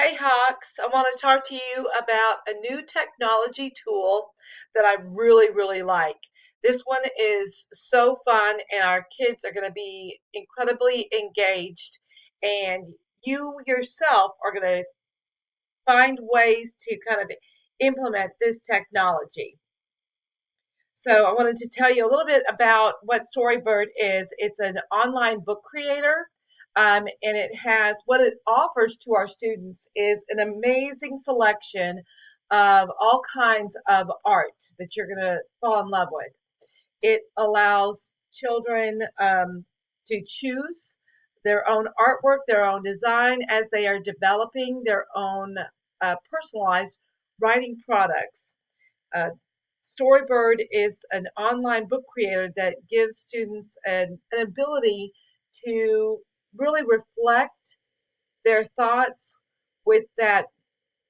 Hey Hawks, I want to talk to you about a new technology tool that I really like. This one is so fun, and our kids are going to be incredibly engaged, and you yourself are going to find ways to kind of implement this technology. So I wanted to tell you a little bit about what Storybird is. It's an online book creator, and it has what it offers to our students is an amazing selection of all kinds of art that you're going to fall in love with. It allows children to choose their own artwork, their own design as they are developing their own personalized writing products. Uh, Storybird is an online book creator that gives students an ability to really reflect their thoughts with that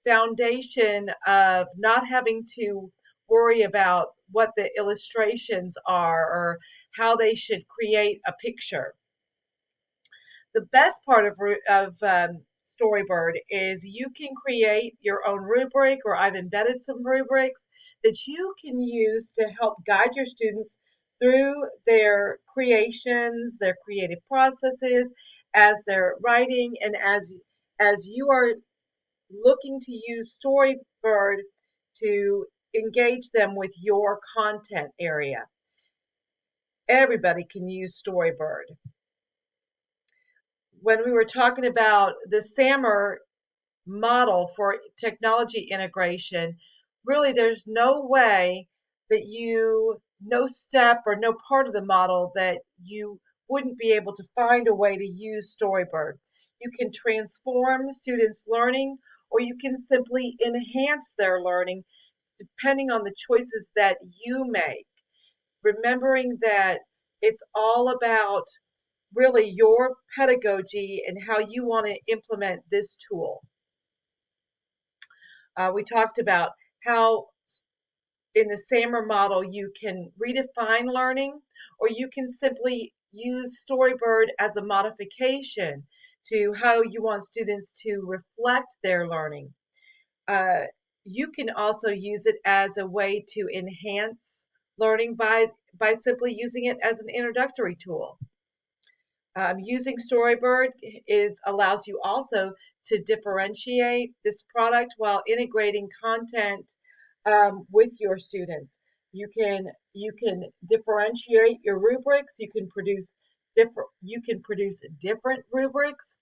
foundation of not having to worry about what the illustrations are or how they should create a picture. The best part of Storybird is you can create your own rubric, or I've embedded some rubrics that you can use to help guide your students through their creations, their creative processes, as they're writing, and as you are looking to use Storybird to engage them with your content area. Everybody can use Storybird. When we were talking about the SAMR model for technology integration, really there's no way that no step or no part of the model that you wouldn't be able to find a way to use Storybird. You can transform students' learning, or you can simply enhance their learning depending on the choices that you make. Remembering that it's all about really your pedagogy and how you want to implement this tool. We talked about how in the SAMR model you can redefine learning, or you can simply use Storybird as a modification to how you want students to reflect their learning. Uh, you can also use it as a way to enhance learning by simply using it as an introductory tool. Using Storybird allows you also to differentiate this product while integrating content with your students. You can differentiate your rubrics. You can produce different rubrics.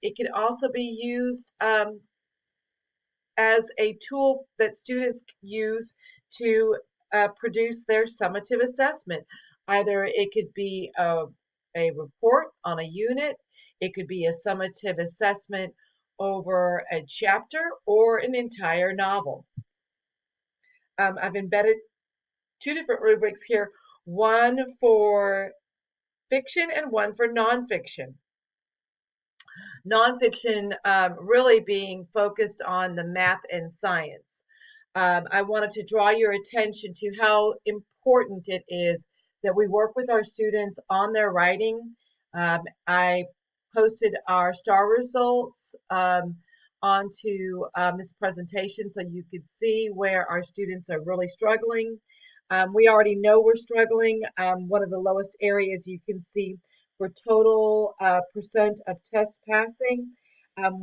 It can also be used as a tool that students use to produce their summative assessment. Either it could be a report on a unit, it could be a summative assessment over a chapter or an entire novel. I've embedded two different rubrics here, one for fiction and one for nonfiction. Nonfiction really being focused on the math and science. I wanted to draw your attention to how important it is that we work with our students on their writing. I posted our STAR results onto this presentation so you could see where our students are really struggling. We already know we're struggling. One of the lowest areas you can see for total percent of test passing,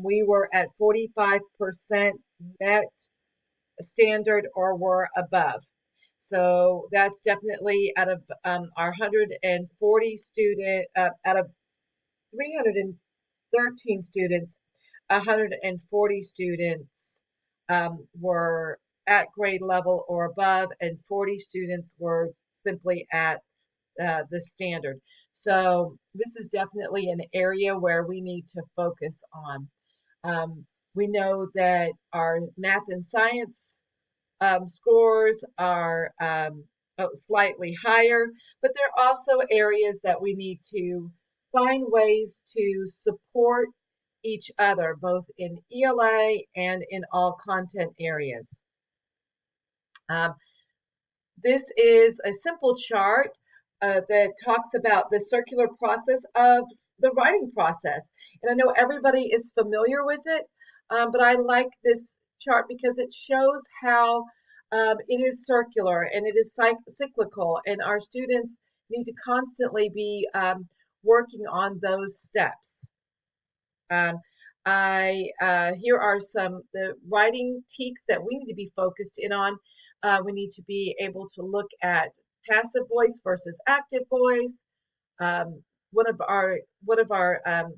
we were at 45% met standard or were above. So that's definitely out of our 140 out of 313 students, 140 students were at grade level or above, and 40 students were simply at the standard. So this is definitely an area where we need to focus on. We know that our math and science scores are slightly higher, but there are also areas that we need to find ways to support each other, both in ELA and in all content areas. Um, this is a simple chart that talks about the circular process of the writing process. And I know everybody is familiar with it, but I like this chart because it shows how it is circular and it is cyclical, and our students need to constantly be working on those steps. Um, I Here are some the writing teaks that we need to be focused in on. We need to be able to look at passive voice versus active voice. Um, one of our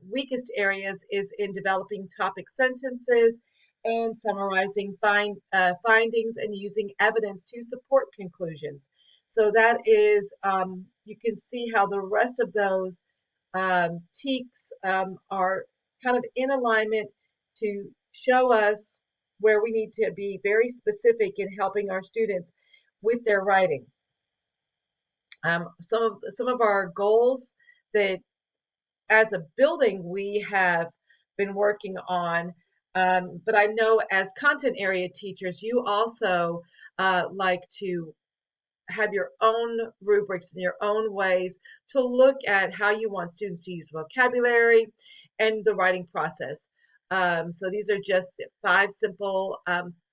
weakest areas is in developing topic sentences and summarizing findings and using evidence to support conclusions. So that is, you can see how the rest of those teaks are kind of in alignment to show us where we need to be very specific in helping our students with their writing. Some of our goals that as a building we have been working on, but I know as content area teachers, you also like to have your own rubrics and your own ways to look at how you want students to use vocabulary and the writing process. So these are just 5 simple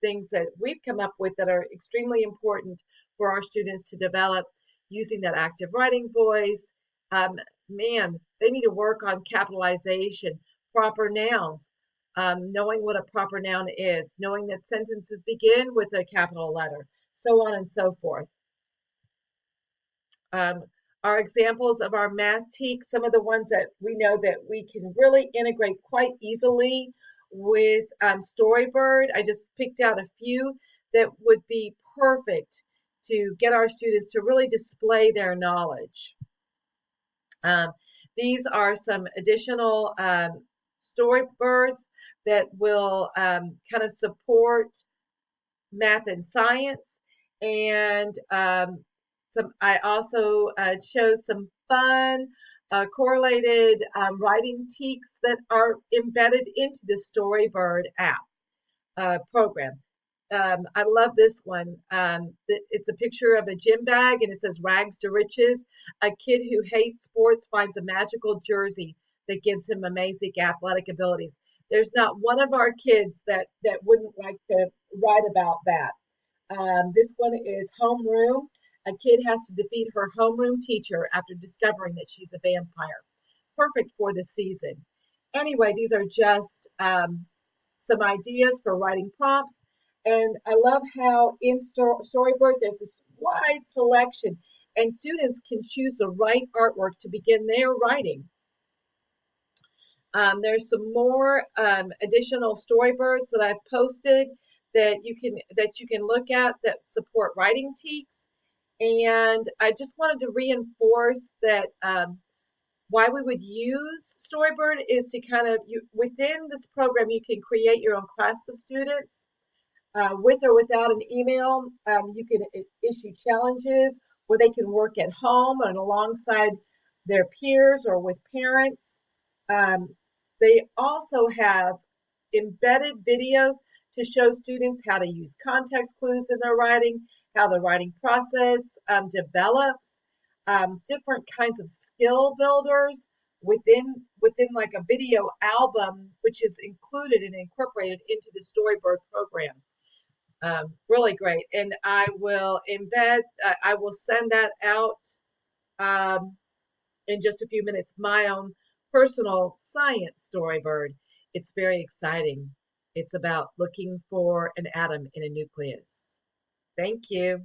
things that we've come up with that are extremely important for our students to develop using that active writing voice. Um, Man, they need to work on capitalization, proper nouns, knowing what a proper noun is, knowing that sentences begin with a capital letter, so on and so forth. um, our examples of our math teaks, some of the ones that we know that we can really integrate quite easily with Storybird. I just picked out a few that would be perfect to get our students to really display their knowledge. Um, these are some additional Storybirds that will kind of support math and science, and I also chose some fun correlated writing teaks that are embedded into the Storybird app program. I love this one. It's a picture of a gym bag and it says rags to riches. A kid who hates sports finds a magical jersey that gives him amazing athletic abilities. There's not one of our kids that wouldn't like to write about that. This one is homeroom. A kid has to defeat her homeroom teacher after discovering that she's a vampire. Perfect for the season. Anyway, these are just some ideas for writing prompts. And I love how in Storybird there's this wide selection, and students can choose the right artwork to begin their writing. There's some more additional Storybirds that I've posted that you can look at that support writing teaks. And I just wanted to reinforce that why we would use Storybird is to kind of within this program you can create your own class of students with or without an email. You can issue challenges where they can work at home and alongside their peers or with parents. Um, they also have embedded videos to show students how to use context clues in their writing, how the writing process develops, different kinds of skill builders within like a video album, which is included and incorporated into the Storybird program. Really great. And I will send that out um, in just a few minutes, my own personal science Storybird. It's very exciting. It's about looking for an atom in a nucleus. Thank you.